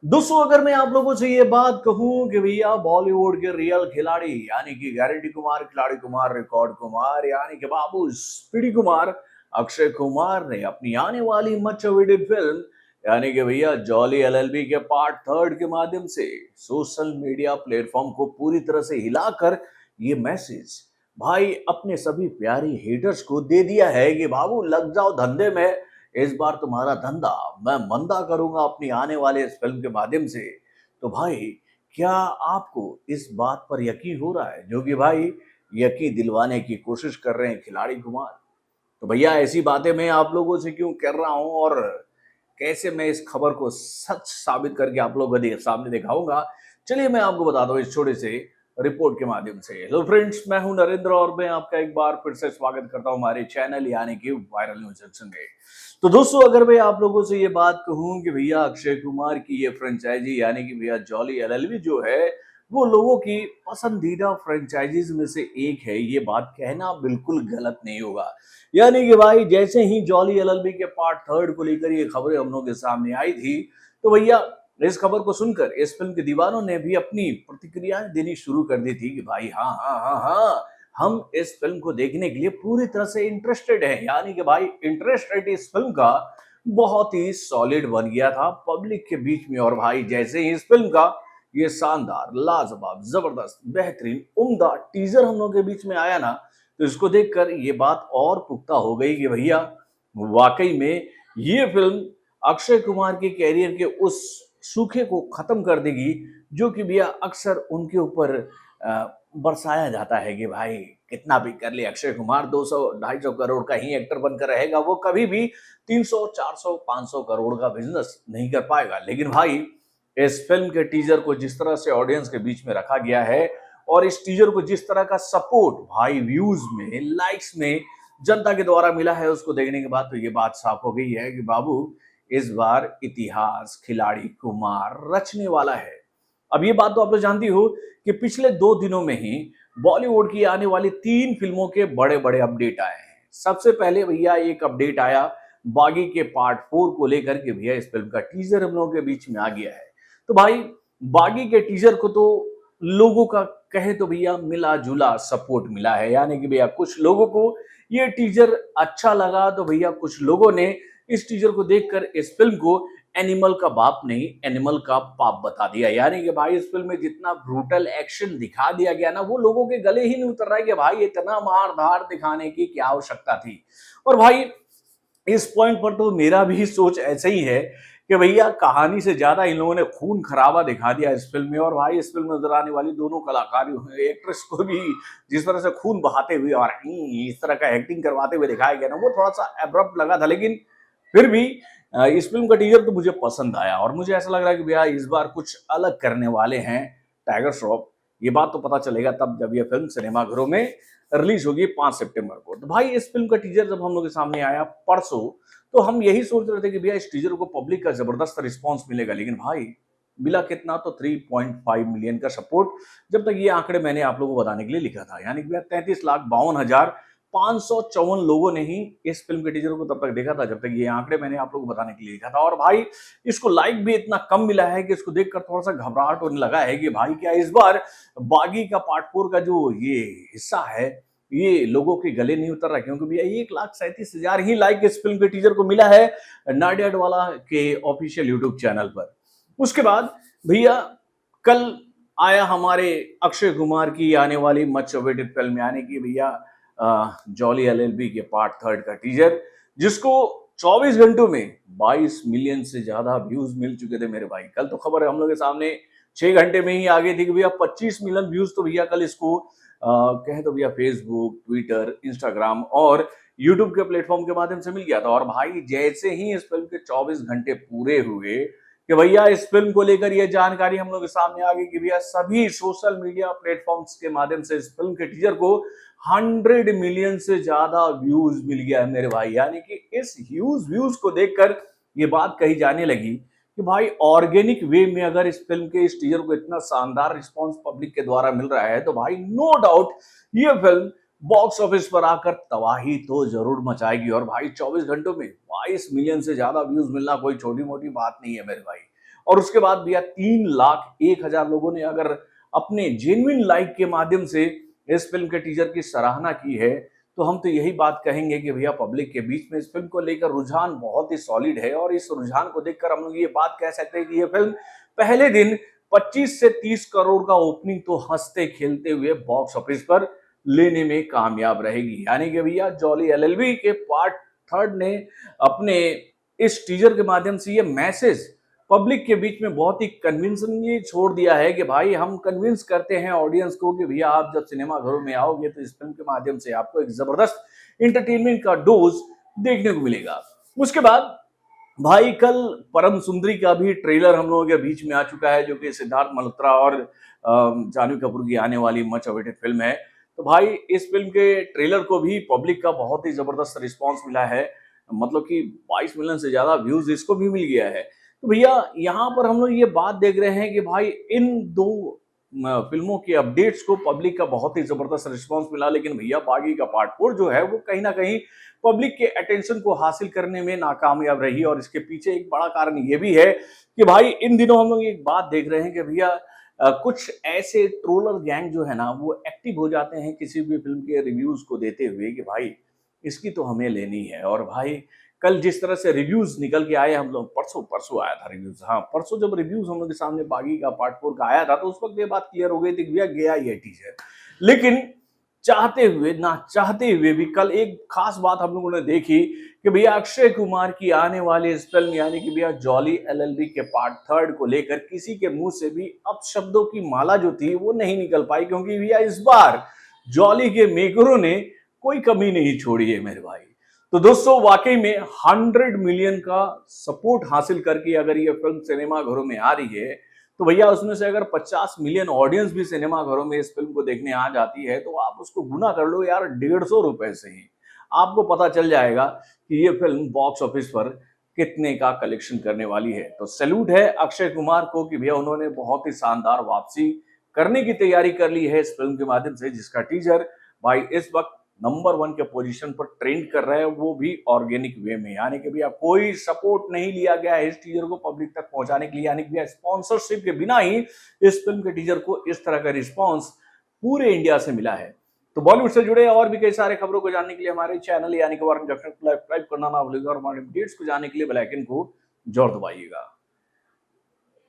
दोस्तों अगर मैं आप लोगों से ये बात कहूं कि भैया बॉलीवुड के रियल खिलाड़ी यानी कि गारंटी कुमार, खिलाड़ी कुमार, रिकॉर्ड कुमार यानी कि बाबू स्पीडी कुमार, अक्षय कुमार ने अपनी आने वाली मच अवेटेड फिल्म यानी कि भैया जॉली एलएलबी के पार्ट थर्ड के माध्यम से सोशल मीडिया प्लेटफॉर्म को पूरी तरह से हिलाकर ये मैसेज भाई अपने सभी प्यारी हेटर्स को दे दिया है कि बाबू लग जाओ धंधे में। इस बार तुम्हारा धंधा मैं मंदा करूंगा अपनी आने वाले इस फिल्म के माध्यम से। तो भाई क्या आपको इस बात पर यकीन हो रहा है जो कि भाई यकीन दिलवाने की कोशिश कर रहे हैं खिलाड़ी कुमार। तो भैया ऐसी बातें मैं आप लोगों से क्यों कर रहा हूं और कैसे मैं इस खबर को सच साबित करके आप लोगों के सामने दिखाऊंगा, चलिए मैं आपको बताता हूँ इस छोटे से रिपोर्ट के माध्यम से। हेलो फ्रेंड्स, मैं हूं नरेंद्र और मैं आपका एक बार फिर से स्वागत करता हूं हमारे चैनल यानी कि वायरल न्यूज जंक्शन में। तो दोस्तों अगर मैं आप लोगों से ये बात कहूं कि भैया अक्षय कुमार की ये फ्रेंचाइजी यानी कि भैया जॉली एलएलबी जो है वो लोगों की पसंदीदा फ्रेंचाइजीज में से एक है, ये बात कहना बिल्कुल गलत नहीं होगा। यानी कि भाई जैसे ही जॉली एलएलबी के पार्ट थर्ड को लेकर ये खबरें हम लोग के सामने आई थी, तो भैया इस खबर को सुनकर इस फिल्म के दीवानों ने भी अपनी प्रतिक्रियाएं देनी शुरू कर दी थी कि भाई हाँ हाँ हाँ हाँ, हम इस फिल्म को देखने के लिए पूरी तरह से इंटरेस्टेड हैं। यानी कि भाई इंटरेस्ट रेट इस फिल्म का बहुत ही सॉलिड बन गया था पब्लिक के बीच में। और भाई जैसे ही इस फिल्म का ये शानदार, लाजवाब, जबरदस्त, बेहतरीन, उम्दा टीजर हम लोग के बीच में आया ना, तो इसको देखकर ये बात और पुख्ता हो गई कि भैया वाकई में ये फिल्म अक्षय कुमार के कैरियर के उस सूखे को खत्म कर देगी जो कि भैया अक्सर उनके ऊपर बरसाया जाता है कि भाई कितना भी कर ले अक्षय कुमार 200-250 करोड़ का ही एक्टर बनकर रहेगा, वो कभी भी 300-400-500 करोड़ का बिजनेस नहीं कर पाएगा। लेकिन भाई इस फिल्म के टीजर को जिस तरह से ऑडियंस के बीच में रखा गया है और इस टीजर को जिस तरह का सपोर्ट भाई व्यूज में, लाइक्स में जनता के द्वारा मिला है, उसको देखने के बाद तो ये बात साफ हो गई है कि बाबू इस बार इतिहास खिलाड़ी कुमार रचने वाला है। अब ये बात तो आप लोग जानती हो कि पिछले 2 दिनों में ही बॉलीवुड की आने वाली 3 फिल्मों के बड़े बड़े अपडेट आए हैं। सबसे पहले भैया एक अपडेट आया बागी के पार्ट 4 को लेकर के, भैया इस फिल्म का टीजर हम लोगों के बीच में आ गया है। तो भाई बागी के टीजर को तो लोगों का कहे तो भैया मिला जुला सपोर्ट मिला है। यानी कि भैया कुछ लोगों को ये टीजर अच्छा लगा, तो भैया कुछ लोगों ने इस टीजर को देखकर इस फिल्म को एनिमल का बाप नहीं एनिमल का पाप बता दिया। यानी कि भाई इस फिल्म में जितना ब्रूटल एक्शन दिखा दिया गया ना, वो लोगों के गले ही नहीं उतर रहा है कि भाई इतना मार धाड़ दिखाने की क्या आवश्यकता थी। और भाई इस पॉइंट पर तो मेरा भी सोच ऐसे ही है कि भैया कहानी से ज्यादा इन लोगों ने खून खराबा दिखा दिया इस फिल्म में। और भाई इस फिल्म में नजर आने वाली दोनों कलाकार एक्ट्रेस को भी जिस तरह से खून बहाते हुए और इस तरह का एक्टिंग करवाते हुए दिखाया गया ना, वो थोड़ा सा एब्रप्ट लगा था। लेकिन फिर भी इस फिल्म का टीजर तो मुझे पसंद आया और मुझे ऐसा लग रहा है कि भैया इस बार कुछ अलग करने वाले हैं टाइगर श्रॉफ। ये बात तो पता चलेगा तब जब ये फिल्म सिनेमाघरों में रिलीज होगी 5 सितंबर को। तो भाई इस फिल्म का टीजर जब हम लोग के सामने आया परसों, तो हम यही सोच रहे थे कि भैया इस टीजर को पब्लिक का जबरदस्त रिस्पांस मिलेगा। लेकिन भाई मिला कितना, तो 3.5 मिलियन का सपोर्ट, जब तक ये आंकड़े मैंने आप लोगों को बताने के लिए लिखा था। यानी कि भैया 33,52,554 लोगों ने ही इस फिल्म के टीजर को तब तक देखा था जब तक ये आंकड़े मैंने आप लोगों को बताने के लिए लिखा था। और भाई इसको लाइक भी इतना कम मिला है कि इसको देखकर थोड़ा सा घबराहट होने लगा है कि भाई क्या इस बार बागी का पार्ट 4 का जो ये हिस्सा है ये लोगों के गले नहीं उतर रहा। क्योंकि भैया 1,37,000 ही लाइक इस फिल्म के टीजर को मिला है नाडियाडवाला के ऑफिशियल यूट्यूब चैनल पर। उसके बाद भैया कल आया हमारे अक्षय कुमार की आने वाली मच अवेटेड फिल्म यानी कि भैया जॉली एलएलबी के पार्ट थर्ड का टीजर, जिसको 24 घंटों में 22 मिलियन से ज्यादा व्यूज मिल चुके थे मेरे भाई। कल तो खबर है हम लोग के सामने 6 घंटे में ही आ गई थी कि भैया 25 मिलियन व्यूज तो भैया कल इसको कहे तो भैया फेसबुक, ट्विटर, इंस्टाग्राम और यूट्यूब के प्लेटफॉर्म के माध्यम से मिल गया था। और भाई जैसे ही इस फिल्म के 24 घंटे पूरे हुए कि भैया इस फिल्म को लेकर यह जानकारी हम लोग के सामने आ गई कि भैया सभी सोशल मीडिया प्लेटफॉर्म्स के माध्यम से इस फिल्म के टीजर को 100 मिलियन से ज्यादा व्यूज मिल गया है मेरे भाई। यानी कि इस ह्यूज व्यूज को देखकर ये बात कही जाने लगी कि भाई ऑर्गेनिक वे में अगर इस फिल्म के इस टीजर को इतना शानदार रिस्पांस पब्लिक के द्वारा मिल रहा है, तो भाई नो डाउट ये फिल्म बॉक्स ऑफिस पर आकर तबाही तो जरूर मचाएगी। और भाई 24 घंटों में 22 मिलियन से ज्यादा व्यूज मिलना कोई छोटी मोटी बात नहीं है मेरे भाई। और उसके बाद भैया 3,01,000 लोगों ने अगर अपने जेन्युइन लाइक के माध्यम से इस फिल्म के टीजर की सराहना की है, तो हम तो यही बात कहेंगे कि भैया पब्लिक के बीच में इस फिल्म को लेकर रुझान बहुत ही सॉलिड है और इस रुझान को देखकर हम लोग ये बात कह सकते हैं कि ये फिल्म पहले दिन 25 से 30 करोड़ का ओपनिंग तो हंसते खेलते हुए बॉक्स ऑफिस पर लेने में कामयाब रहेगी। यानी कि भैया जॉली एलएलबी के पार्ट थर्ड ने अपने इस टीजर के माध्यम से ये मैसेज पब्लिक के बीच में बहुत ही कन्विंसिंगली छोड़ दिया है कि भाई हम कन्विंस करते हैं ऑडियंस को कि भैया आप जब सिनेमा घरों में आओगे तो इस फिल्म के माध्यम से आपको एक जबरदस्त इंटरटेनमेंट का डोज देखने को मिलेगा। उसके बाद भाई कल परम सुंदरी का भी ट्रेलर हम लोगों के बीच में आ चुका है, जो कि सिद्धार्थ मल्होत्रा और जानवी कपूर की आने वाली मच अवेटेड फिल्म है। तो भाई इस फिल्म के ट्रेलर को भी पब्लिक का बहुत ही जबरदस्त रिस्पांस मिला है, मतलब कि 22 मिलियन से ज्यादा व्यूज इसको भी मिल गया है। तो भैया यहाँ पर हम लोग ये बात देख रहे हैं कि भाई इन दो फिल्मों के अपडेट्स को पब्लिक का बहुत ही जबरदस्त रिस्पांस मिला, लेकिन भैया बागी का पार्ट 4 जो है वो कहीं ना कहीं पब्लिक के अटेंशन को हासिल करने में नाकामयाब रही। और इसके पीछे एक बड़ा कारण ये भी है कि भाई इन दिनों हम लोग एक बात देख रहे हैं कि भैया कुछ ऐसे ट्रोलर गैंग जो है ना वो एक्टिव हो जाते हैं किसी भी फिल्म के रिव्यूज को देते हुए कि भाई इसकी तो हमें लेनी है। और भाई कल जिस तरह से रिव्यूज निकल के आए, हम लोग परसों आया था रिव्यूज, हाँ परसों जब रिव्यूज हम लोग के सामने बागी का पार्ट 4 का आया था तो उस वक्त ये बात क्लियर हो गई थी कि भैया गया ये टीजर। लेकिन चाहते हुए ना चाहते हुए भी कल एक खास बात हम लोगों ने देखी कि भैया अक्षय कुमार की आने वाली इस फिल्म यानी कि भैया जॉली एलएलबी के पार्ट थर्ड को लेकर किसी के मुंह से भी अपशब्दों की माला जो थी वो नहीं निकल पाई, क्योंकि भैया इस बार जॉली के मेकरों ने कोई कमी नहीं छोड़ी है मेरे भाई। तो दोस्तों वाकई में 100 मिलियन का सपोर्ट हासिल करके अगर ये फिल्म सिनेमा घरों में आ रही है तो भैया उसमें से अगर 50 मिलियन ऑडियंस भी सिनेमा घरों में इस फिल्म को देखने आ जाती है तो आप उसको गुना कर लो यार 150 रुपए से ही, आपको पता चल जाएगा कि ये फिल्म बॉक्स ऑफिस पर कितने का कलेक्शन करने वाली है। तो सैल्यूट है अक्षय कुमार को कि भैया उन्होंने बहुत ही शानदार वापसी करने की तैयारी कर ली है इस फिल्म के माध्यम से, जिसका टीजर भाई इस वक्त नंबर 1 के पोजीशन पर ट्रेंड कर रहे हैं, वो भी ऑर्गेनिक वे में। यानी कि भैया कोई सपोर्ट नहीं लिया गया है इस टीजर को पब्लिक तक पहुंचाने के लिए, यानी कि भैया स्पॉन्सरशिप के बिना ही इस फिल्म के टीजर को इस तरह का रिस्पॉन्स पूरे इंडिया से मिला है। तो बॉलीवुड से जुड़े और भी कई सारे खबरों को जानने के लिए हमारे चैनल यानी कि सब्सक्राइब करना ना भूलिएगा और हमारे अपडेट्स को जानने के लिए बेल आइकन को जरूर दबाइएगा।